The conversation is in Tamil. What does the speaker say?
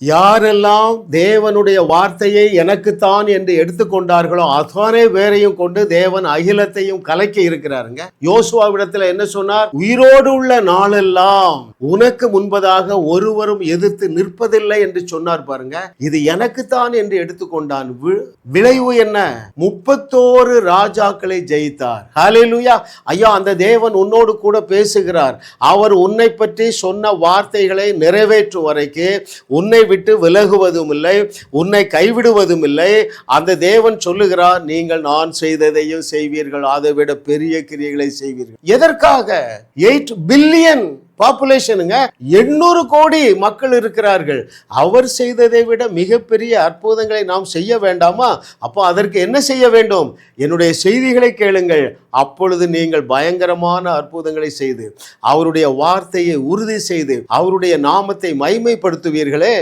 யாரெல்லாம் தேவனுடைய வார்த்தையை எனக்குத்தான் என்று எடுத்துக்கொண்டார்களோ அத்தனை பேரையும் கொண்டு தேவன் அகிலத்தையும் கலைக்க இருக்கிறாருங்க. யோசுவாவிடத்துல என்ன சொன்னார்? உயிரோடு உள்ள நாளெல்லாம் உனக்கு முன்பதாக ஒருவரும் எதிர்த்து நிற்பதில்லை என்று சொன்னார். பாருங்க, இது எனக்குத்தான் என்று எடுத்துக்கொண்டான். விளைவு என்ன? 31 ராஜாக்களை ஜெயித்தார். ஹல்லேலூயா. ஐயா, அந்த தேவன் உன்னோடு கூட பேசுகிறார். அவர் உன்னை பற்றி சொன்ன வார்த்தைகளை நிறைவேற்றும் வரைக்கும் உன்னை விட்டு விலகுவதும் இல்லை, உன்னை கைவிடுவதும் இல்லை. அந்த தேவன் சொல்லுகிறார், நீங்கள் நான் செய்ததையும் செய்வீர்கள், அதை விட பெரிய கிரியைகளை செய்வீர்கள். எதற்காக? 8 பில்லியன் பாப்புலேஷனுங்க, 800 கோடி மக்கள் இருக்கிறார்கள். அவர் செய்ததை விட மிகப்பெரிய அற்புதங்களை நாம் செய்ய வேண்டாமா? அப்போ அதற்கு என்ன செய்ய வேண்டும்? என்னுடைய செய்திகளை கேளுங்கள். அப்பொழுது நீங்கள் பயங்கரமான அற்புதங்களை செய்து அவருடைய வார்த்தையை உறுதி செய்து அவருடைய நாமத்தை மகிமைப்படுத்துவீர்களே.